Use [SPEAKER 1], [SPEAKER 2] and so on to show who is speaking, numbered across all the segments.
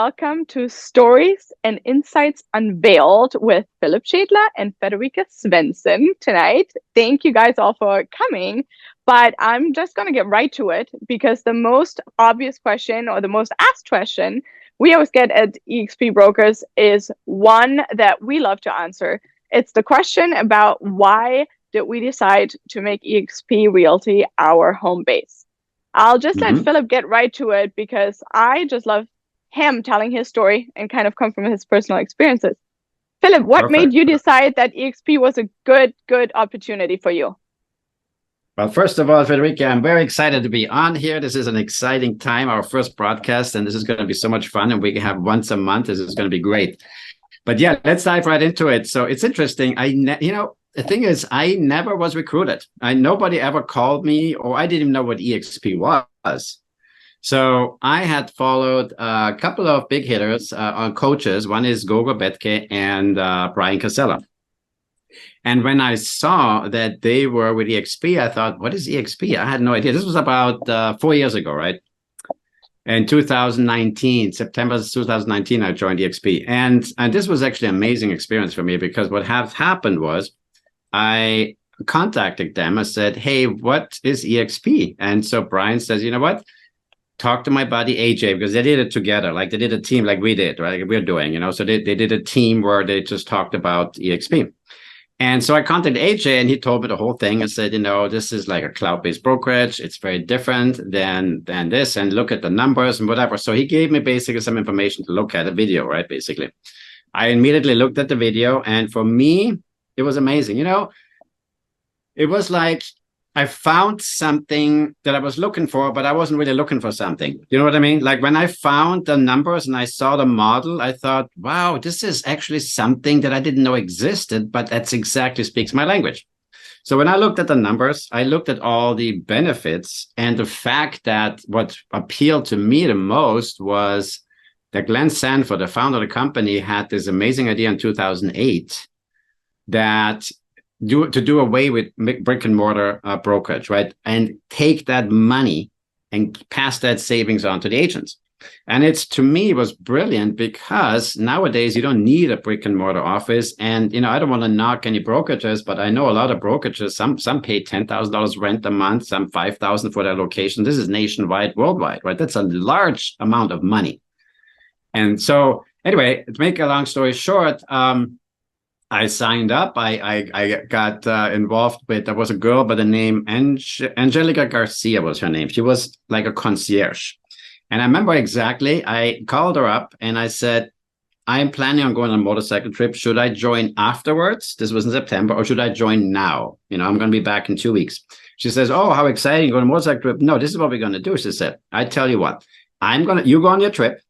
[SPEAKER 1] welcome to Stories and Insights Unveiled with Philip Schädler and Federica Svensson tonight. Thank you guys all for coming, but I'm just going to get right to it because the most obvious question or the most asked question we always get at eXp Brokers is one that we love to answer. It's the question about why did we decide to make eXp Realty our home base? I'll just let
[SPEAKER 2] Mhm.
[SPEAKER 1] Philip get right to it because I just love him telling his story and kind of come from his personal experiences. Philip, what made
[SPEAKER 2] Perfect.
[SPEAKER 1] you decide that EXP was a good opportunity for you?
[SPEAKER 2] Well, first of all, Federica, I'm very excited to be on here. This is an exciting time, our first broadcast, and this is going to be so much fun. And we can have once a month. This is going to be great. But yeah, let's dive right into it. So it's interesting. The thing is, I never was recruited. Nobody ever called me, or I didn't even know what EXP was. So I had followed a couple of big hitters on coaches. One is Goga Betke and Brian Casella. And when I saw that they were with EXP, I thought, what is EXP? I had no idea. This was about 4 years ago, right? In 2019, September 2019, I joined EXP. And this was actually an amazing experience for me because what happened was I contacted them. I said, hey, what is EXP? And so Brian says, you know what? Talk to my buddy AJ because they did it together. Like they did a team like we did, right? Like we're doing, So they did a team where they just talked about EXP. And so I contacted AJ and he told me the whole thing and said, this is like a cloud-based brokerage. It's very different than this and look at the numbers and whatever. So he gave me basically some information to look at a video, right? Basically. I immediately looked at the video and for me, it was amazing. It was like I found something that I was looking for, but I wasn't really looking for something. You know what I mean? Like when I found the numbers and I saw the model, I thought, wow, this is actually something that I didn't know existed, but that's exactly speaks my language. So when I looked at the numbers, I looked at all the benefits and the fact that what appealed to me the most was that Glenn Sanford, the founder of the company, had this amazing idea in 2008 that do away with brick and mortar brokerage, right? And take that money and pass that savings on to the agents. And it's to me was brilliant because nowadays you don't need a brick and mortar office. And I don't want to knock any brokerages, but I know a lot of brokerages. Some pay $10,000 rent a month, some $5,000 for their location. This is nationwide, worldwide, right? That's a large amount of money. And so anyway, to make a long story short, I signed up. I got involved with, there was a girl by the name Angelica Garcia was her name. She was like a concierge. And I remember exactly, I called her up and I said, I'm planning on going on a motorcycle trip. Should I join afterwards? This was in September, or should I join now? I'm going to be back in 2 weeks. She says, oh, how exciting, going on a motorcycle trip. No, this is what we're going to do. She said, I tell you what, you go on your trip.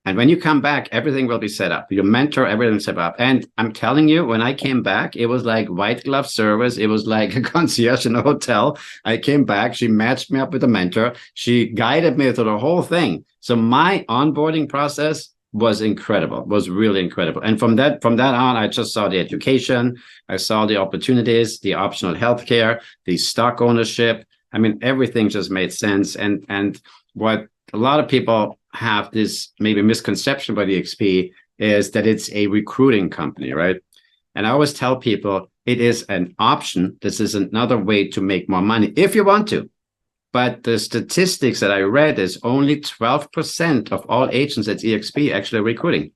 [SPEAKER 2] And when you come back, everything will be set up. Your mentor, everything set up. And I'm telling you, when I came back, it was like white glove service. It was like a concierge in a hotel. I came back. She matched me up with a mentor. She guided me through the whole thing. So my onboarding process was incredible, was really incredible. And from that on, I just saw the education. I saw the opportunities, the optional healthcare, the stock ownership. I mean, everything just made sense. And what a lot of people have this maybe misconception about EXP is that it's a recruiting company, right? And I always tell people it is an option. This is another way to make more money if you want to. But the statistics that I read is only 12% of all agents at EXP actually recruiting.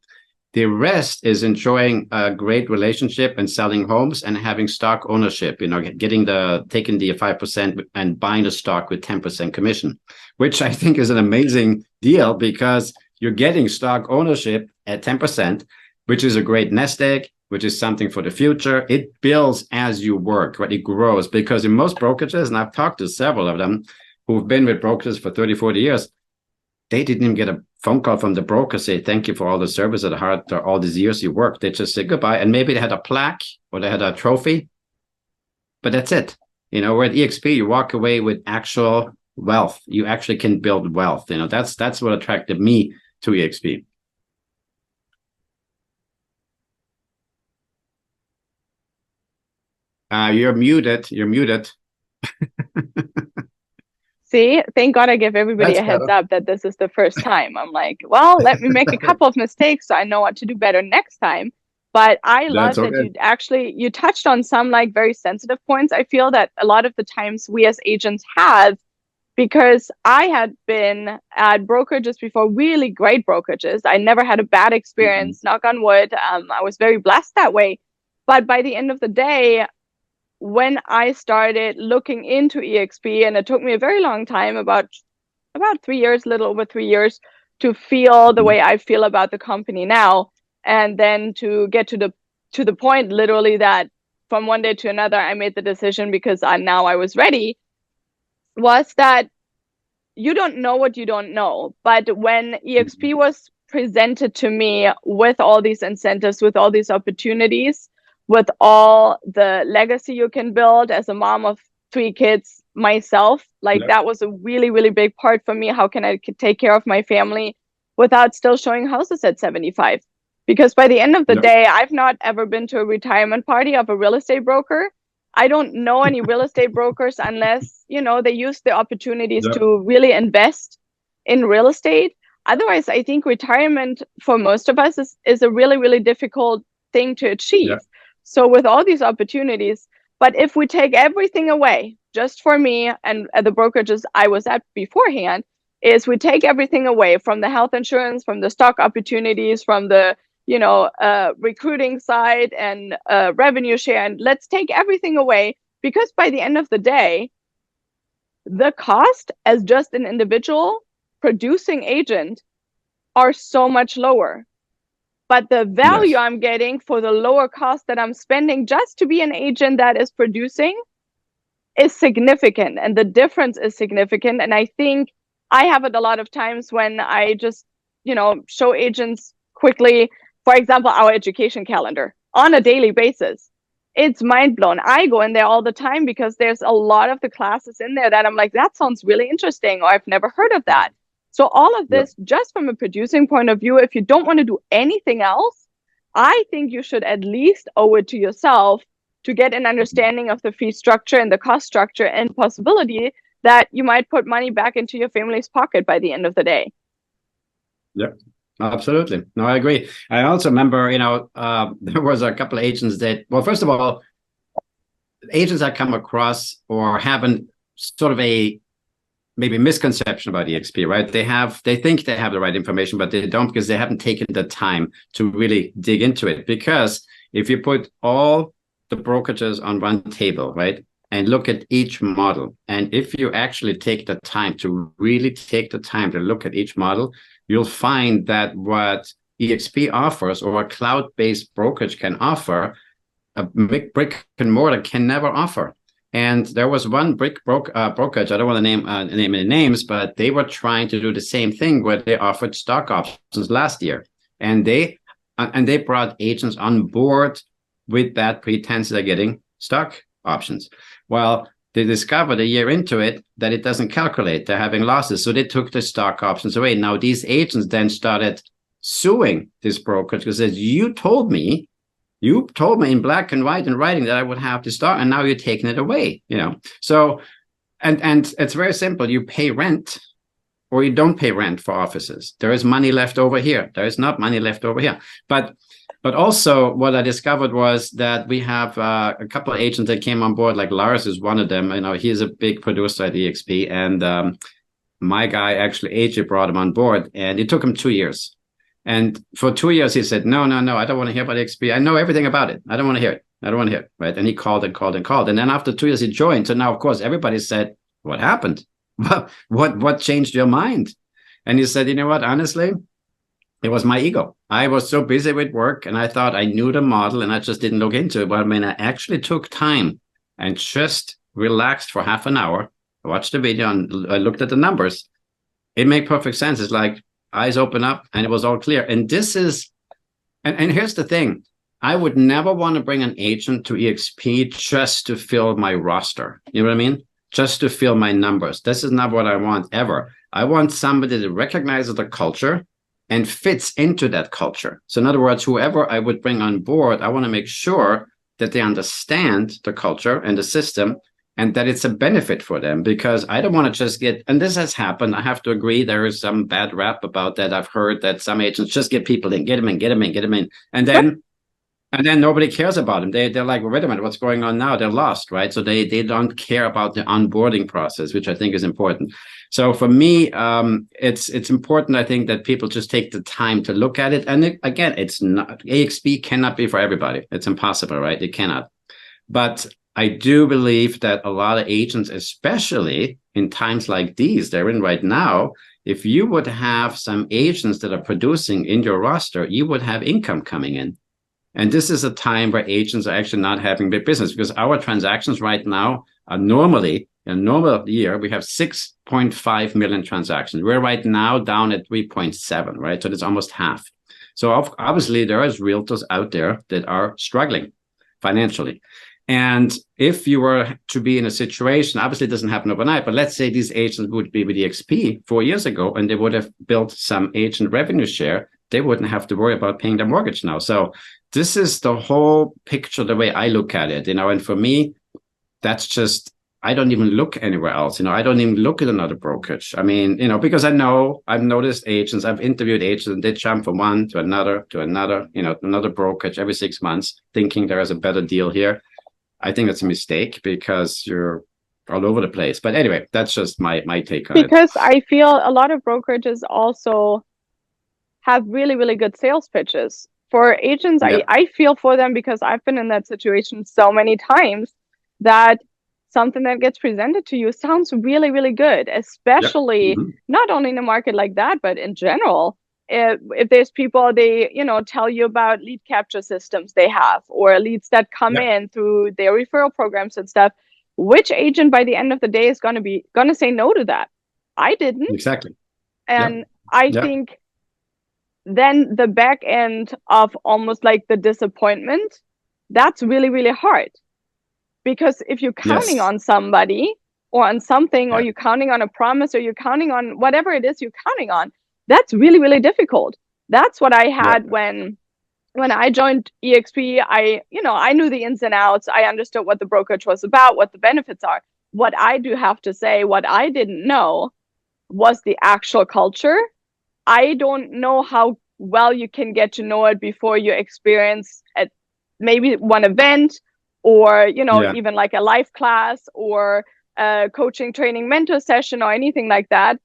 [SPEAKER 2] The rest is enjoying a great relationship and selling homes and having stock ownership, taking the 5% and buying the stock with 10% commission, which I think is an amazing deal because you're getting stock ownership at 10%, which is a great nest egg, which is something for the future. It builds as you work, right? It grows because in most brokerages, and I've talked to several of them who've been with brokers for 30, 40 years, they didn't even get a phone call from the broker say thank you for all the service at heart or all these years you worked. They just said goodbye, and maybe they had a plaque or they had a trophy, but that's it. Where at EXP you walk away with actual wealth. You actually can build wealth. That's what attracted me to EXP. You're muted.
[SPEAKER 1] See, thank God I give everybody
[SPEAKER 2] That's
[SPEAKER 1] a heads
[SPEAKER 2] better.
[SPEAKER 1] up that this is the first time. I'm like, well, let me make a couple of mistakes so I know what to do better next time. But I
[SPEAKER 2] That's
[SPEAKER 1] love that
[SPEAKER 2] okay.
[SPEAKER 1] you touched on some like very sensitive points. I feel that a lot of the times we as agents have, because I had been at brokerages before, really great brokerages. I never had a bad
[SPEAKER 2] Mhm.
[SPEAKER 1] experience, knock on wood. I was very blessed that way. But by the end of the day, when I started looking into EXP, and it took me a very long time, about 3 years, little over 3 years, to feel the
[SPEAKER 2] Mhm.
[SPEAKER 1] way I feel about the company now, and then to get to the point, literally, that from one day to another, I made the decision because I was ready. Was that you don't know what you don't know, but when EXP
[SPEAKER 2] Mhm.
[SPEAKER 1] was presented to me with all these incentives, with all these opportunities, with all the legacy you can build as a mom of 3 kids myself, like
[SPEAKER 2] Yeah.
[SPEAKER 1] that was a really, really big part for me. How can I take care of my family without still showing houses at 75? Because by the end of the
[SPEAKER 2] Yeah.
[SPEAKER 1] day, I've not ever been to a retirement party of a real estate broker. I don't know any real estate brokers unless, they use the opportunities
[SPEAKER 2] Yeah.
[SPEAKER 1] to really invest in real estate. Otherwise, I think retirement for most of us is a really, really difficult thing to achieve.
[SPEAKER 2] Yeah.
[SPEAKER 1] So with all these opportunities, but if we take everything away, just for me and at the brokerages I was at beforehand, is we take everything away from the health insurance, from the stock opportunities, from the recruiting side and revenue share, and let's take everything away, because by the end of the day, the cost as just an individual producing agent are so much lower. But the value
[SPEAKER 2] Yes.
[SPEAKER 1] I'm getting for the lower cost that I'm spending just to be an agent that is producing is significant, and the difference is significant. And I think I have it a lot of times when I just, show agents quickly, for example, our education calendar on a daily basis. It's mind blown. I go in there all the time because there's a lot of the classes in there that I'm like, that sounds really interesting, or I've never heard of that. So all of
[SPEAKER 2] Yeah.
[SPEAKER 1] this, just from a producing point of view, if you don't want to do anything else, I think you should at least owe it to yourself to get an understanding of the fee structure and the cost structure, and possibility that you might put money back into your family's pocket by the end of the day.
[SPEAKER 2] Yeah. Absolutely. No, I agree. I also remember, there was a couple of agents that, well, first of all, agents I come across or have an sort of a maybe misconception about EXP, right? They think they have the right information, but they don't, because they haven't taken the time to really dig into it. Because if you put all the brokerages on one table, right, and look at each model, and if you actually take the time to really take the time to look at each model, you'll find that what EXP offers, or a cloud-based brokerage can offer, a brick and mortar can never offer. And there was one brokerage, I don't want to name any names, but they were trying to do the same thing where they offered stock options last year. And they brought agents on board with that pretense they're getting stock options. Well, they discovered a year into it that it doesn't calculate. They're having losses. So they took the stock options away. Now, these agents then started suing this brokerage because says, you told me in black and white in writing that I would have to start, and now you're taking it away, So, and it's very simple. You pay rent or you don't pay rent for offices. There is money left over here. There is not money left over here. But also what I discovered was that we have a couple of agents that came on board, like Lars is one of them. He's a big producer at EXP, and my guy, actually, AJ, brought him on board, and it took him 2 years. And for 2 years, he said, no, I don't want to hear about EXP. I know everything about it. I don't want to hear it. I don't want to hear it. Right. And he called and called and called. And then after 2 years, he joined. So now, of course, everybody said, what happened? What changed your mind? And he said, you know what? Honestly, it was my ego. I was so busy with work and I thought I knew the model and I just didn't look into it. But when I actually took time and just relaxed for half an hour, watched the video and I looked at the numbers, it made perfect sense. It's like eyes open up and it was all clear. And this is, and here's the thing. I would never want to bring an agent to EXP just to fill my roster. You know what I mean? Just to fill my numbers. This is not what I want ever. I want somebody that recognizes the culture and fits into that culture. So in other words, whoever I would bring on board, I want to make sure that they understand the culture and the system, and that it's a benefit for them, because I don't want to just get, and this has happened. I have to agree, there is some bad rap about that. I've heard that some agents just get people in, get them in, get them in, get them in. And then nobody cares about them. They're like, well, wait a minute, what's going on now? They're lost, right? So they don't care about the onboarding process, which I think is important. So for me, it's important, I think, that people just take the time to look at it. And again, it's not, EXP cannot be for everybody. It's impossible, right? It cannot. But I do believe that a lot of agents, especially in times like these they're in right now, if you would have some agents that are producing in your roster, you would have income coming in. And this is a time where agents are actually not having big business, because our transactions right now are normally, in a normal year, we have 6.5 million transactions. We're right now down at 3.7, right? So that's almost half. So obviously there is realtors out there that are struggling financially. And if you were to be in a situation, obviously it doesn't happen overnight, but let's say these agents would be with EXP 4 years ago and they would have built some agent revenue share, they wouldn't have to worry about paying their mortgage now. So this is the whole picture, the way I look at it, and for me, that's just, I don't even look anywhere else. I don't even look at another brokerage. I mean, because I've noticed agents, I've interviewed agents, and they jump from one to another, another brokerage every 6 months, thinking there is a better deal here. I think that's a mistake, because you're all over the place. But anyway, that's just my take on it.
[SPEAKER 1] Because I feel a lot of brokerages also have really, really good sales pitches. For agents, yeah. I feel for them, because I've been in that situation so many times, that something that gets presented to you sounds really, really good, especially not only in a market like that, but in general. If there's people, they, tell you about lead capture systems they have, or leads that come in through their referral programs and stuff, which agent by the end of the day is going to say no to that? I didn't.
[SPEAKER 2] Exactly.
[SPEAKER 1] And I think then the back end of almost like the disappointment, that's really, really hard. Because if you're counting on somebody or on something, or you're counting on a promise, or you're counting on whatever it is you're counting on, that's really, really difficult. That's what I had when I joined EXP. I knew the ins and outs. I understood what the brokerage was about, what the benefits are. What I do have to say, what I didn't know was the actual culture. I don't know how well you can get to know it before you experience at maybe one event, or, even like a live class, or a coaching, training, mentor session, or anything like that.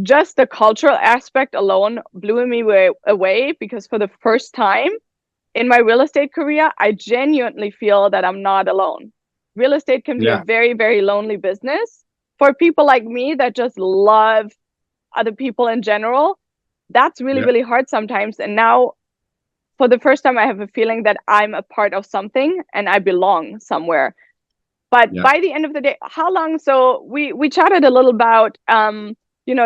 [SPEAKER 1] Just the cultural aspect alone blew me away, because for the first time in my real estate career, I genuinely feel that I'm not alone. Real estate can be a very, very lonely business. For people like me that just love other people in general, that's really, really hard sometimes. And now, for the first time, I have a feeling that I'm a part of something and I belong somewhere. But by the end of the day, how long? So we chatted a little about,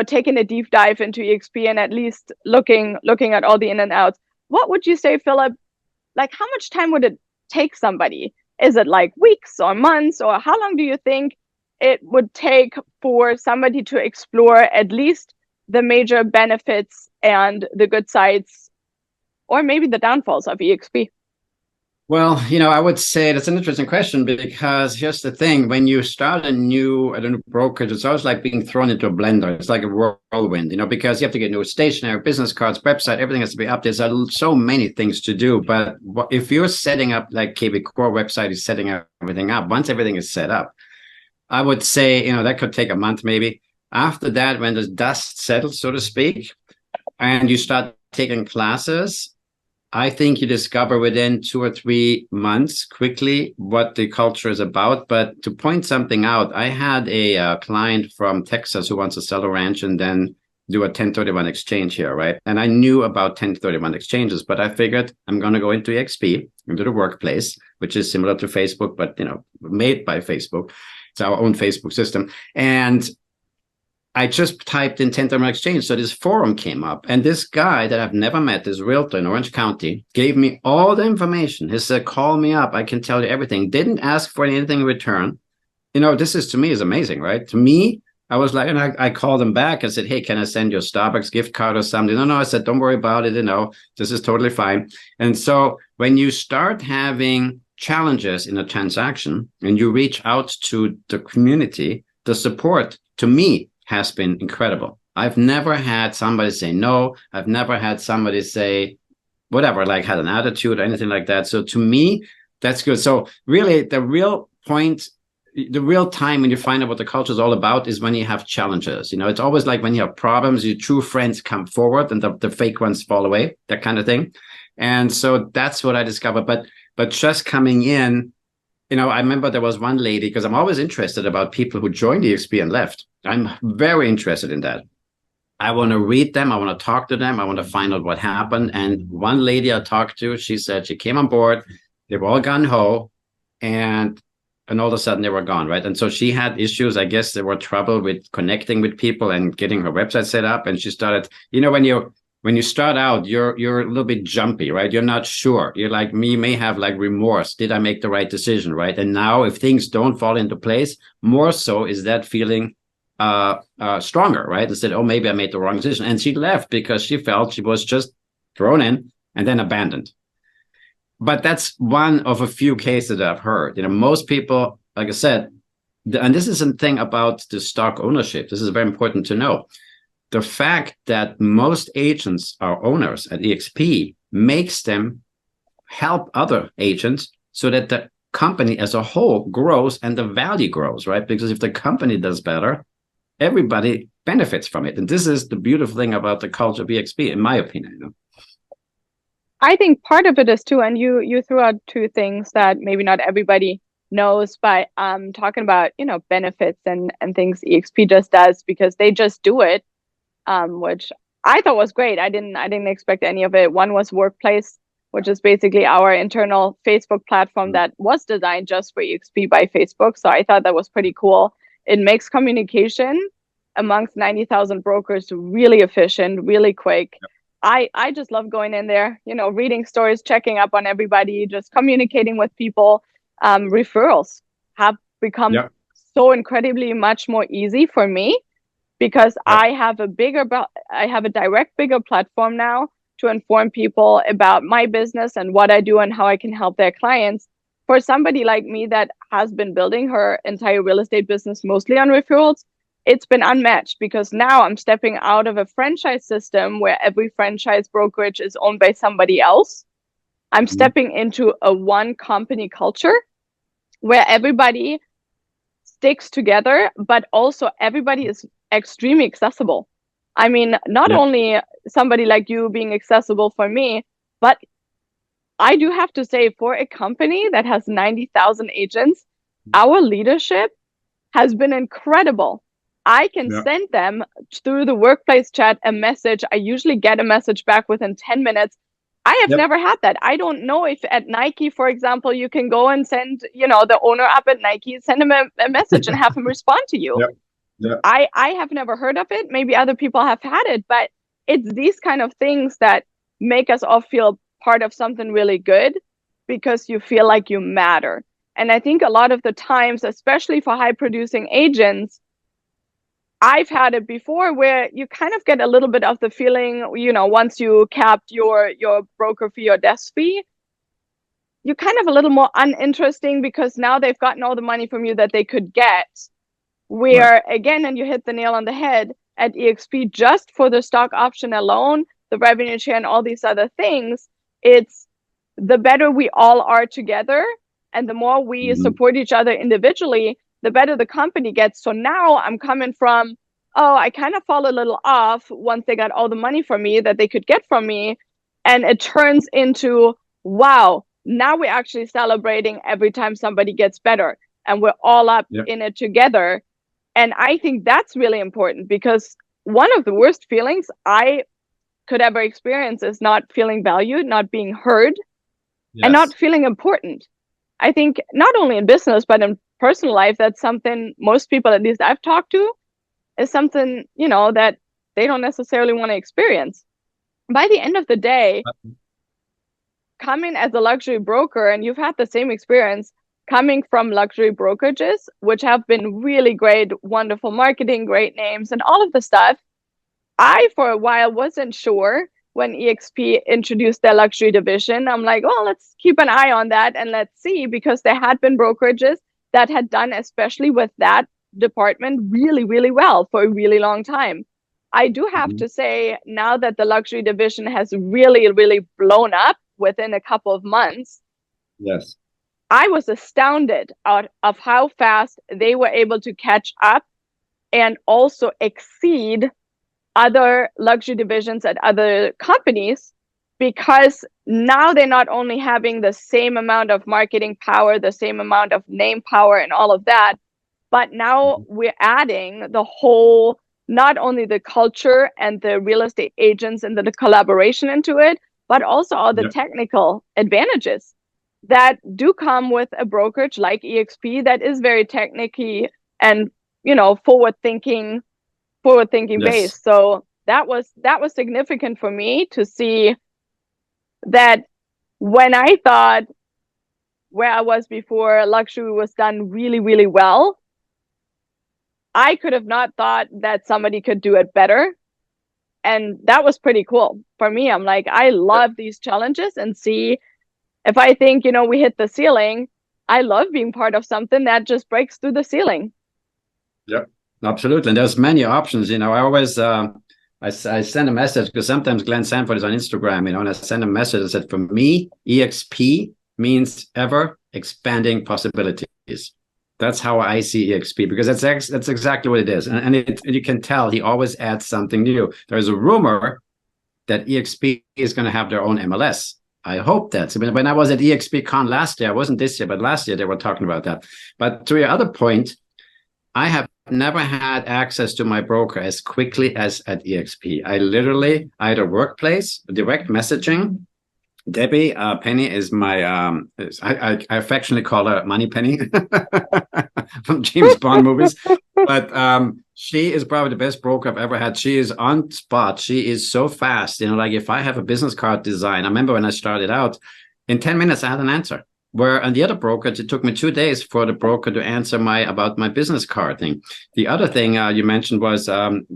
[SPEAKER 1] taking a deep dive into EXP, and at least looking at all the in and outs. What would you say, Philip? Like, how much time would it take somebody? Is it like weeks or months, or how long do you think it would take for somebody to explore at least the major benefits and the good sides, or maybe the downfalls of EXP?
[SPEAKER 2] Well, I would say that's an interesting question, because here's the thing. When you start a new brokerage, it's always like being thrown into a blender. It's like a whirlwind, because you have to get new stationery, business cards, website, everything has to be up. There's so many things to do. But if you're setting up, like KB Core website is setting everything up, once everything is set up, I would say, that could take a month maybe. After that, when the dust settles, so to speak, and you start taking classes, I think you discover within 2 or 3 months quickly what the culture is about. But to point something out, I had a client from Texas who wants to sell a ranch and then do a 1031 exchange here, right? And I knew about 1031 exchanges, but I figured I'm going to go into EXP, into the workplace, which is similar to Facebook, but, made by Facebook. It's our own Facebook system. And I just typed in 1031 exchange. So this forum came up, and this guy that I've never met, this realtor in Orange County, gave me all the information. He said, call me up. I can tell you everything. Didn't ask for anything in return. This is, to me, is amazing, right? To me, I was like, and I called him back. I said, hey, can I send you a Starbucks gift card or something? No, I said, don't worry about it. This is totally fine. And so when you start having challenges in a transaction and you reach out to the community, the support to me has been incredible. I've never had somebody say no. I've never had somebody say whatever, like had an attitude or anything like that. So to me, that's good. So really the real point, the real time when you find out what the culture is all about is when you have challenges. You know, it's always like when you have problems, your true friends come forward and the fake ones fall away, that kind of thing. And so that's what I discovered. But just coming in, you know, I remember there was one lady, because I'm always interested about people who joined EXP and left. I'm very interested in that. I want to read them. I want to talk to them. I want to find out what happened. And one lady I talked to, she said she came on board. They were all gung-ho, and all of a sudden they were gone, right? And so she had issues. I guess there were trouble with connecting with people and getting her website set up. And she started, you know, when you start out, you're a little bit jumpy, right? You're not sure. You're like me, may have like remorse. Did I make the right decision, right? And now if things don't fall into place, more so is that feeling stronger, right? Instead, oh, maybe I made the wrong decision. And she left because she felt she was just thrown in and then abandoned. But that's one of a few cases that I've heard. You know, most people, like I said, and this is a thing about the stock ownership. This is very important to know. The fact that most agents are owners at EXP makes them help other agents so that the company as a whole grows and the value grows, right? Because if the company does better, everybody benefits from it. And this is the beautiful thing about the culture of EXP, in my opinion. You know?
[SPEAKER 1] I think part of it is too, and you threw out two things that maybe not everybody knows, but talking about, you know, benefits and things EXP just does because they just do it, which I thought was great. I didn't expect any of it. One was Workplace, which is basically our internal Facebook platform that was designed just for EXP by Facebook. So I thought that was pretty cool. It makes communication amongst 90,000 brokers really efficient, really quick. Yep. I just love going in there, you know, reading stories, checking up on everybody, just communicating with people. Referrals have become so incredibly much more easy for me because I have a bigger platform now to inform people about my business and what I do and how I can help their clients. For somebody like me that has been building her entire real estate business mostly on referrals, it's been unmatched because now I'm stepping out of a franchise system where every franchise brokerage is owned by somebody else. I'm stepping into a one company culture where everybody sticks together, but also everybody is extremely accessible. I mean, not only somebody like you being accessible for me, but I do have to say for a company that has 90,000 agents, our leadership has been incredible. I can send them through the workplace chat a message. I usually get a message back within 10 minutes. I have never had that. I don't know if at Nike, for example, you can go and send, you know, the owner up at Nike, send him a message and have him respond to you. I have never heard of it. Maybe other people have had it, but it's these kind of things that make us all feel part of something really good because you feel like you matter. And I think a lot of the times, especially for high producing agents, I've had it before where you kind of get a little bit of the feeling, you know, once you capped your broker fee or desk fee, you're kind of a little more uninteresting because now they've gotten all the money from you that they could get. Where again, and you hit the nail on the head, at EXP, just for the stock option alone, the revenue share and all these other things, it's the better we all are together and the more we support each other individually, the better the company gets. So now I'm coming from, oh, I kind of fall a little off once they got all the money from me that they could get from me. And it turns into, wow, now we're actually celebrating every time somebody gets better and we're all up in it together. And I think that's really important because one of the worst feelings I could ever experience is not feeling valued, not being heard, and not feeling important. I think not only in business, but in personal life, that's something most people, at least I've talked to, is something, you know, that they don't necessarily want to experience. By the end of the day, coming as a luxury broker, and you've had the same experience, coming from luxury brokerages, which have been really great, wonderful marketing, great names, and all of the stuff, I, for a while, wasn't sure when EXP introduced their luxury division. I'm like, well, let's keep an eye on that and let's see, because there had been brokerages that had done, especially with that department, really, really well for a really long time. I do have to say, now that the luxury division has really, really blown up within a couple of months,
[SPEAKER 2] yes,
[SPEAKER 1] I was astounded of how fast they were able to catch up and also exceed other luxury divisions at other companies, because now they're not only having the same amount of marketing power, the same amount of name power and all of that, but now we're adding the whole, not only the culture and the real estate agents and the collaboration into it, but also all the technical advantages that do come with a brokerage like EXP that is very technically and, you know, forward thinking based. So that was significant for me to see that when I thought where I was before, luxury was done really, really well, I could have not thought that somebody could do it better. And that was pretty cool for me. I'm like, I love these challenges, and see if I think, you know, we hit the ceiling, I love being part of something that just breaks through the ceiling.
[SPEAKER 2] Yep, absolutely. And there's many options. You know, I always I send a message, because sometimes Glenn Sanford is on Instagram, you know, and I send a message that said, for me, EXP means ever expanding possibilities. That's how I see EXP, because that's exactly what it is. And you can tell he always adds something new. There's a rumor that EXP is going to have their own MLS. I hope that's, I mean, when I was at EXPCon last year, I wasn't this year, but last year they were talking about that. But to your other point, I have never had access to my broker as quickly as at EXP. I literally, either workplace, direct messaging. Debbie Penny is my, I affectionately call her Money Penny from James Bond movies. But she is probably the best broker I've ever had. She is on spot. She is so fast. You know, like if I have a business card design, I remember when I started out, in 10 minutes, I had an answer. Where on the other brokerage, it took me 2 days for the broker to answer about my business card thing. The other thing you mentioned was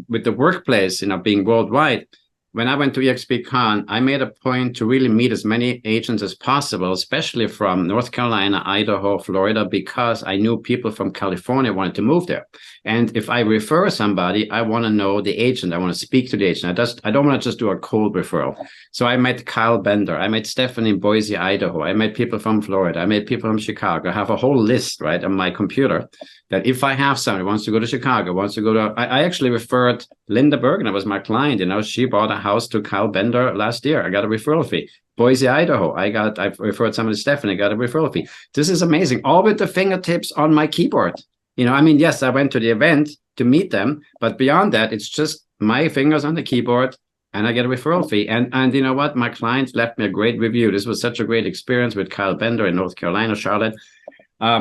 [SPEAKER 2] with the workplace, you know, being worldwide. When I went to EXPCon, I made a point to really meet as many agents as possible, especially from North Carolina, Idaho, Florida, because I knew people from California wanted to move there. And if I refer somebody, I want to know the agent. I want to speak to the agent. I don't want to just do a cold referral. So I met Kyle Bender. I met Stephanie in Boise, Idaho. I met people from Florida. I met people from Chicago. I have a whole list, right, on my computer that if I have somebody who wants to go to Chicago, wants to go to, I actually referred Linda Bergner was my client. You know, she bought a house to Kyle Bender last year. I got a referral fee. Boise, Idaho. I referred somebody to Stephanie, got a referral fee. This is amazing. All with the fingertips on my keyboard. You know, I mean, yes, I went to the event to meet them, but beyond that, it's just my fingers on the keyboard and I get a referral fee. And you know what? My clients left me a great review. This was such a great experience with Kyle Bender in North Carolina, Charlotte.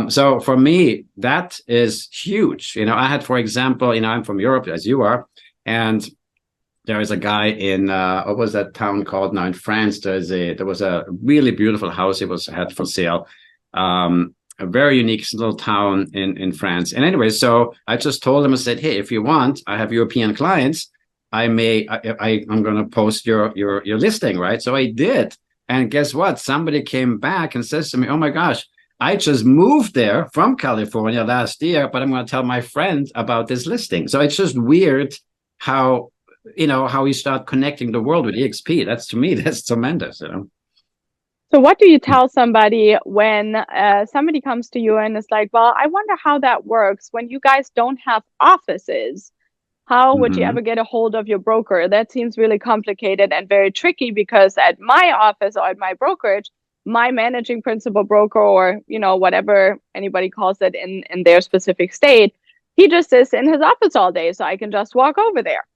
[SPEAKER 2] So for me, that is huge. You know, I had, for example, you know, I'm from Europe, as you are, and there is a guy in what was that town called now in France? There was a really beautiful house he had for sale. A very unique little town in France. And anyway, so I just told him, I said, hey, if you want, I have European clients. I'm going to post your listing, right? So I did. And guess what? Somebody came back and says to me, oh my gosh, I just moved there from California last year, but I'm going to tell my friend about this listing. So it's just weird how, you know, how you start connecting the world with EXP. That's, to me, that's tremendous, you know.
[SPEAKER 1] So what do you tell somebody when somebody comes to you and is like, well, I wonder how that works when you guys don't have offices? How would you ever get a hold of your broker? That seems really complicated and very tricky, because at my office or at my brokerage, my managing principal broker, or, you know, whatever anybody calls it in their specific state, he just sits in his office all day, so I can just walk over there.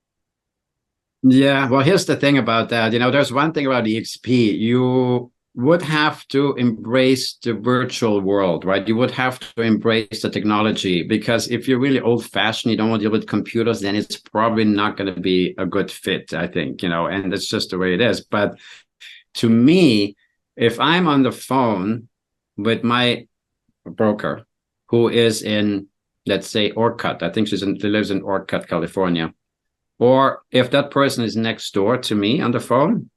[SPEAKER 2] Yeah, well, here's the thing about that. You know, there's one thing about EXP. You would have to embrace the virtual world, right? You would have to embrace the technology, because if you're really old-fashioned, you don't want to deal with computers, then it's probably not going to be a good fit, I think, you know, and it's just the way it is. But to me, if I'm on the phone with my broker who is in, let's say, Orcutt, I think she lives in Orcutt, California, or if that person is next door to me on the phone,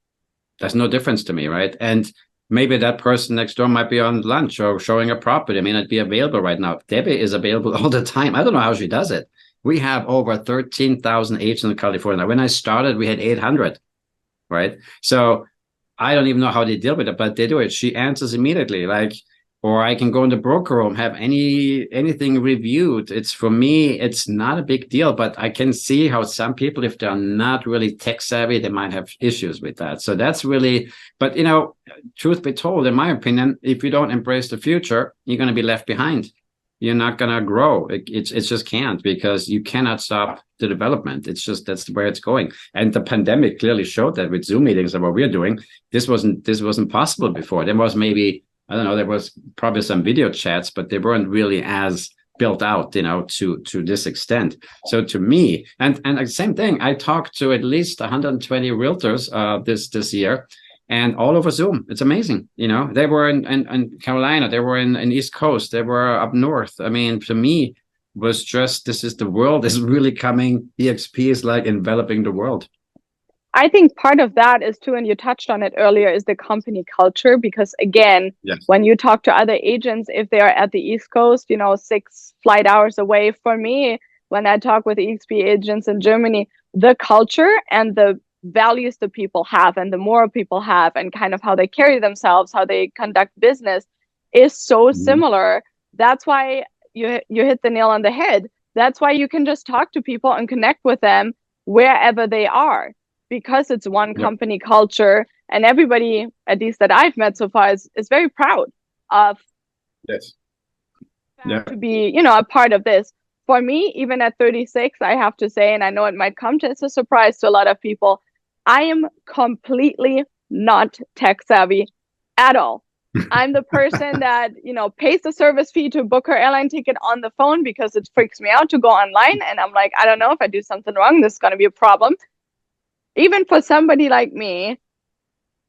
[SPEAKER 2] There's no difference to me, right? And maybe that person next door might be on lunch or showing a property. I mean, it'd be available right now. Debbie is available all the time. I don't know how she does it. We have over 13,000 agents in California. When I started, we had 800, right? So I don't even know how they deal with it, but they do it. She answers immediately, like, or I can go in the broker room, have anything reviewed. It's, for me, it's not a big deal, but I can see how some people, if they're not really tech savvy, they might have issues with that. So that's really, but you know, truth be told, in my opinion, if you don't embrace the future, you're going to be left behind. You're not going to grow. It just can't, because you cannot stop the development. It's just, that's where it's going. And the pandemic clearly showed that with Zoom meetings and what we're doing. This wasn't possible before. There was maybe, I don't know, there was probably some video chats, but they weren't really as built out, you know, to this extent. So to me, and the same thing, I talked to at least 120 realtors this year, and all over Zoom. It's amazing. You know, they were in Carolina, they were in East Coast, they were up north. I mean, to me, was just, this is, the world is really coming. EXP is like enveloping the world.
[SPEAKER 1] I think part of that is too, and you touched on it earlier, is the company culture. Because again,
[SPEAKER 2] yes,
[SPEAKER 1] when you talk to other agents, if they are at the East Coast, you know, 6 flight hours away, for me, when I talk with EXP agents in Germany, the culture and the values the people have and the moral people have and kind of how they carry themselves, how they conduct business is so similar. That's why you hit the nail on the head. That's why you can just talk to people and connect with them wherever they are, because it's one company culture, and everybody, at least that I've met so far, is very proud of to be, you know, a part of this. For me, even at 36, I have to say, and I know it might come as a surprise to a lot of people, I am completely not tech savvy at all. I'm the person that, you know, pays the service fee to book her airline ticket on the phone because it freaks me out to go online. And I'm like, I don't know, if I do something wrong, this is going to be a problem. Even for somebody like me,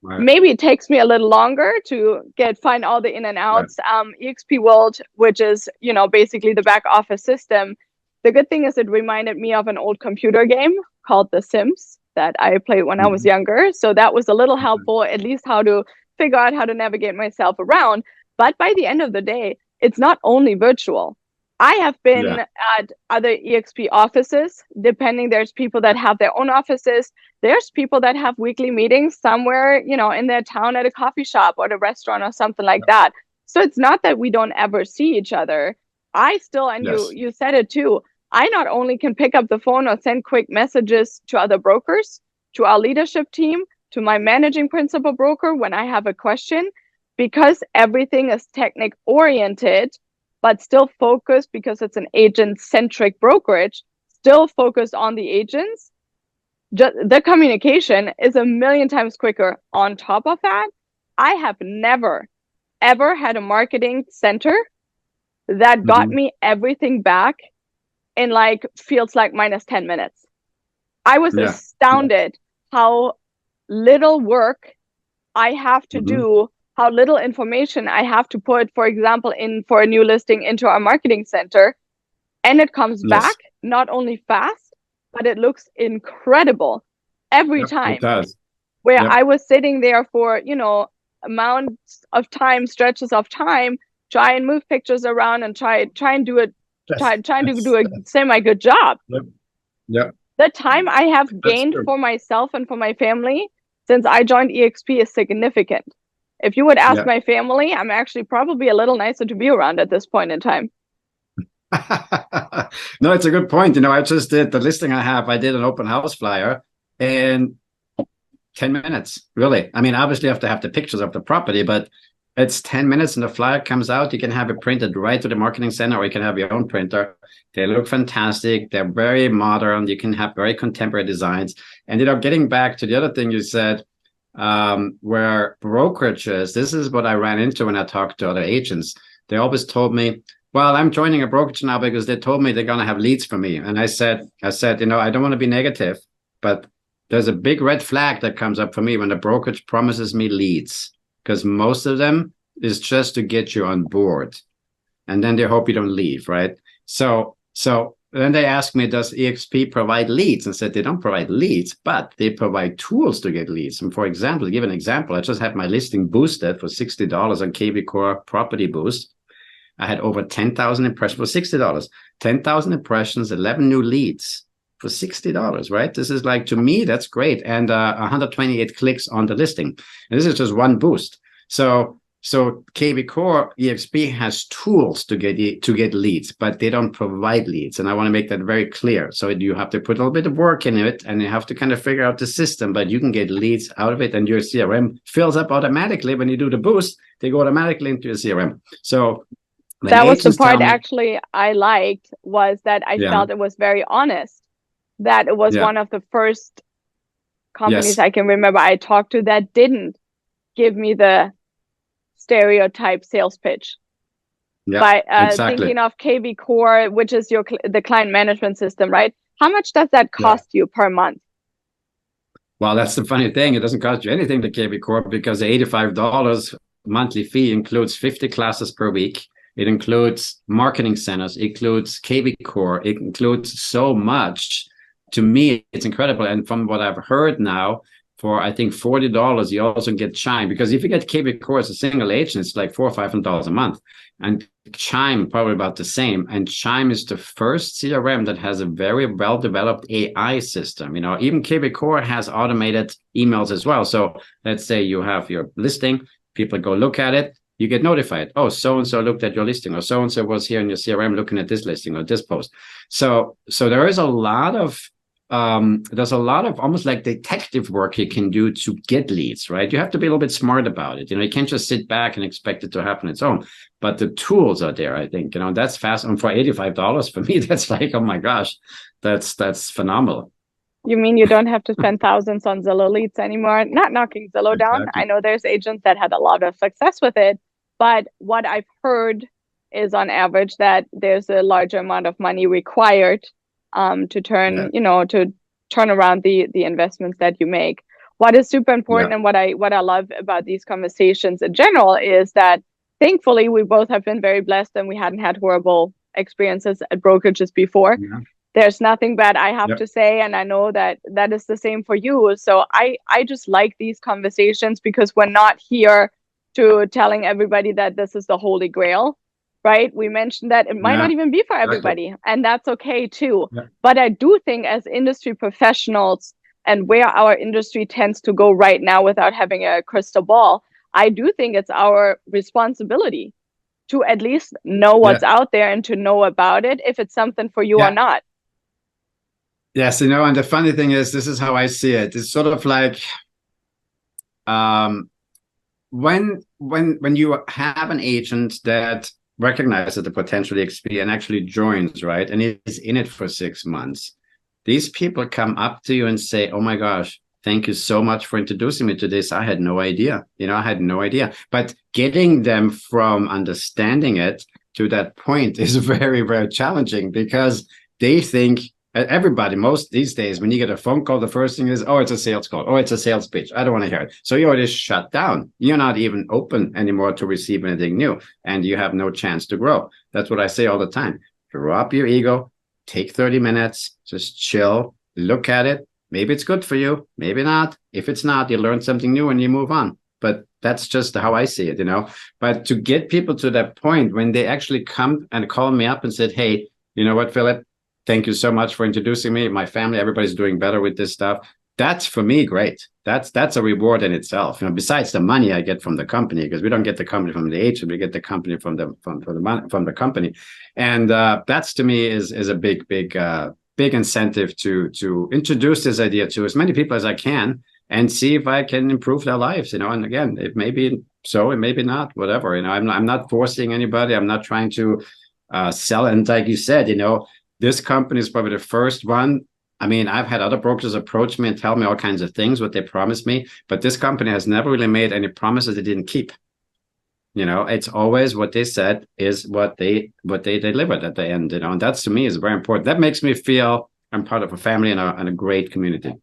[SPEAKER 1] maybe it takes me a little longer to find all the in and outs. EXP World, which is, you know, basically the back office system. The good thing is it reminded me of an old computer game called The Sims that I played when I was younger. So that was a little helpful, at least how to figure out how to navigate myself around. But by the end of the day, it's not only virtual. I have been at other EXP offices, depending. There's people that have their own offices. There's people that have weekly meetings somewhere, you know, in their town at a coffee shop or a restaurant or something like that. So it's not that we don't ever see each other. I still, and you said it too, I not only can pick up the phone or send quick messages to other brokers, to our leadership team, to my managing principal broker when I have a question, because everything is technic oriented, but still focused, because it's an agent-centric brokerage, still focused on the agents. The communication is a million times quicker. On top of that, I have never, ever had a marketing center that got me everything back in like, feels like minus 10 minutes. I was astounded how little work I have to do, how little information I have to put, for example, in for a new listing into our marketing center. And it comes back not only fast, but it looks incredible every time.
[SPEAKER 2] It does.
[SPEAKER 1] Where I was sitting there for, you know, amounts of time, stretches of time, try and move pictures around and try and do it, trying to do a semi-good job. The time I have gained for myself and for my family since I joined EXP is significant. If you would ask my family, I'm actually probably a little nicer to be around at this point in time.
[SPEAKER 2] No, it's a good point. You know, I just did the listing I did an open house flyer in 10 minutes, really. I mean, obviously you have to have the pictures of the property, but it's 10 minutes and the flyer comes out. You can have it printed right to the marketing center, or you can have your own printer. They look fantastic. They're very modern. You can have very contemporary designs. And, you know, getting back to the other thing you said, where brokerages, this is what I ran into when I talked to other agents. They always told me, well, I'm joining a brokerage now because they told me they're going to have leads for me. And I said, you know, I don't want to be negative, but there's a big red flag that comes up for me when the brokerage promises me leads, because most of them is just to get you on board. And then they hope you don't leave, right? So then they asked me, does EXP provide leads? And said they don't provide leads, but they provide tools to get leads. And for example, to give an example, I just had my listing boosted for $60 on kvCORE Property Boost. I had over 10,000 impressions for $60, 10,000 impressions, 11 new leads for $60, right? This is like, to me, that's great. And 128 clicks on the listing. And this is just one boost. So kvCORE EXP has tools to get leads, but they don't provide leads. And I want to make that very clear. So you have to put a little bit of work in it, and you have to kind of figure out the system, but you can get leads out of it, and your CRM fills up automatically. When you do the boost, they go automatically into your CRM. So
[SPEAKER 1] that was the part actually I liked, was that I felt it was very honest, that it was one of the first companies I can remember I talked to that didn't give me the stereotype sales pitch. By thinking of kvCORE, which is the client management system, right? How much does that cost you per month?
[SPEAKER 2] Well, that's the funny thing. It doesn't cost you anything to kvCORE, because the $85 monthly fee includes 50 classes per week. It includes marketing centers, it includes kvCORE, it includes so much. To me, it's incredible. And from what I've heard now, for I think $40, you also get Chime. Because if you get kvCORE as a single agent, it's like $400 or $500 a month. And Chime, probably about the same. And Chime is the first CRM that has a very well-developed AI system. You know, even kvCORE has automated emails as well. So let's say you have your listing, people go look at it, you get notified. Oh, so-and-so looked at your listing, or so-and-so was here in your CRM looking at this listing or this post. So there is a lot of, there's a lot of almost like detective work you can do to get leads, right? You have to be a little bit smart about it. You know, you can't just sit back and expect it to happen on its own. But the tools are there, I think. You know, that's fast. And for $85, for me, that's like, oh my gosh, that's phenomenal.
[SPEAKER 1] You mean you don't have to spend thousands on Zillow leads anymore? Not knocking Zillow down. I know there's agents that had a lot of success with it. But what I've heard is, on average, that there's a larger amount of money required to turn, to turn around the investments that you make. What is super important and what I love about these conversations in general is that thankfully we both have been very blessed, and we hadn't had horrible experiences at brokerages before. There's nothing bad I have to say, and I know that is the same for you. So I just like these conversations, because we're not here to telling everybody that this is the holy grail, right? We mentioned that it might not even be for everybody, and that's okay too. But I do think, as industry professionals, and where our industry tends to go right now without having a crystal ball, I do think it's our responsibility to at least know what's out there and to know about it, if it's something for you or not.
[SPEAKER 2] Yes, and the funny thing is, this is how I see it. It's sort of like, when you have an agent that recognizes the potential EXP and actually joins, right, and is in it for 6 months, these people come up to you and say, oh my gosh, thank you so much for introducing me to this. I had no idea. I had no idea. But getting them from understanding it to that point is very, very challenging, because they think, everybody, most these days, when you get a phone call, the first thing is, oh, it's a sales call. Oh, it's a sales pitch. I don't want to hear it. So you're already shut down. You're not even open anymore to receive anything new, and you have no chance to grow. That's what I say all the time. Drop your ego, take 30 minutes, just chill, look at it. Maybe it's good for you, maybe not. If it's not, you learn something new and you move on. But that's just how I see it, But to get people to that point when they actually come and call me up and said, hey, you know what, Philip? Thank you so much for introducing me. My family, everybody's doing better with this stuff. That's, for me, great. That's a reward in itself. Besides the money I get from the company, because we don't get the company from the agent, we get the company from the company, and that's, to me, is a big incentive to introduce this idea to as many people as I can and see if I can improve their lives. And again, it may be so, it may be not, whatever. I'm not forcing anybody. I'm not trying to sell. And like you said, this company is probably the first one. I mean, I've had other brokers approach me and tell me all kinds of things, what they promised me, but this company has never really made any promises they didn't keep. It's always what they said is what they delivered at the end, and that's, to me, is very important. That makes me feel I'm part of a family and a great community.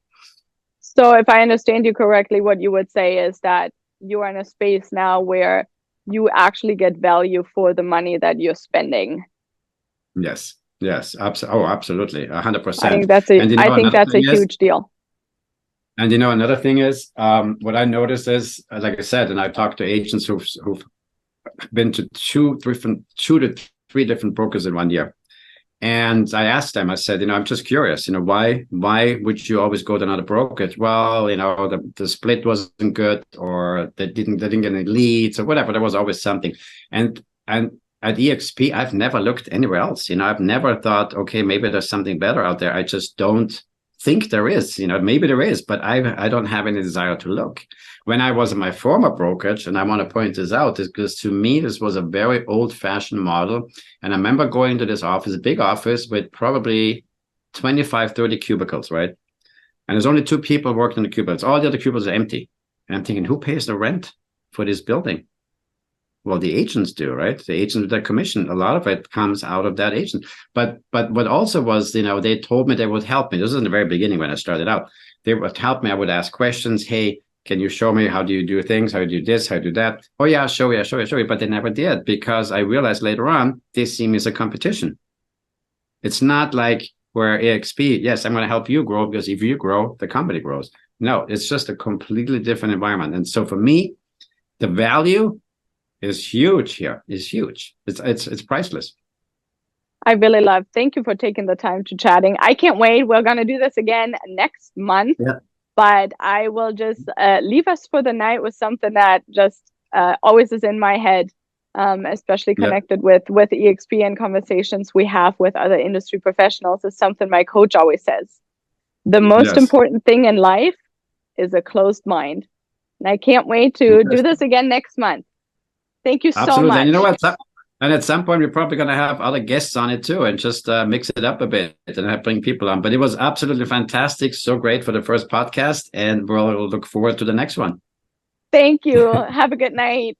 [SPEAKER 1] So if I understand you correctly, what you would say is that you are in a space now where you actually get value for the money that you're spending.
[SPEAKER 2] Yes. Yes. Absolutely.
[SPEAKER 1] I
[SPEAKER 2] 100%.
[SPEAKER 1] think that's a
[SPEAKER 2] And
[SPEAKER 1] I think
[SPEAKER 2] another
[SPEAKER 1] that's a
[SPEAKER 2] thing is,
[SPEAKER 1] huge deal.
[SPEAKER 2] and another thing is, what I noticed is, like I said, and I talked to agents who've been to two to three different brokers in 1 year. And I asked them, I said, I'm just curious, why would you always go to another brokerage? Well, the split wasn't good, or they didn't get any leads or whatever. There was always something. And at EXP, I've never looked anywhere else. I've never thought, okay, maybe there's something better out there. I just don't think there is. Maybe there is, but I don't have any desire to look. When I was in my former brokerage, and I want to point this out, is because to me, this was a very old-fashioned model. And I remember going to this office, a big office with probably 25, 30 cubicles, right? And there's only two people working in the cubicles. All the other cubicles are empty. And I'm thinking, who pays the rent for this building? Well, the agents do, right? The agents with their commission. A lot of it comes out of that agent. But what also was, they told me they would help me. This was in the very beginning when I started out. They would help me. I would ask questions. Hey, can you show me how do you do things? How do you do this? How do you do that? Oh, yeah, I'll show you. But they never did, because I realized later on, they see me as a competition. It's not like where EXP, yes, I'm going to help you grow, because if you grow, the company grows. No, it's just a completely different environment. And so for me, the value is huge here. It's huge. It's priceless.
[SPEAKER 1] I really love. Thank you for taking the time to chatting. I can't wait. We're going to do this again next month.
[SPEAKER 2] Yeah.
[SPEAKER 1] But I will just leave us for the night with something that just always is in my head, especially connected with EXP and conversations we have with other industry professionals. Is something my coach always says. The most important thing in life is a closed mind. And I can't wait to do this again next month. Thank you so much.
[SPEAKER 2] And you know what? And at some point, we're probably going to have other guests on it too, and just mix it up a bit and bring people on. But it was absolutely fantastic. So great for the first podcast. And we'll look forward to the next one.
[SPEAKER 1] Thank you. Have a good night.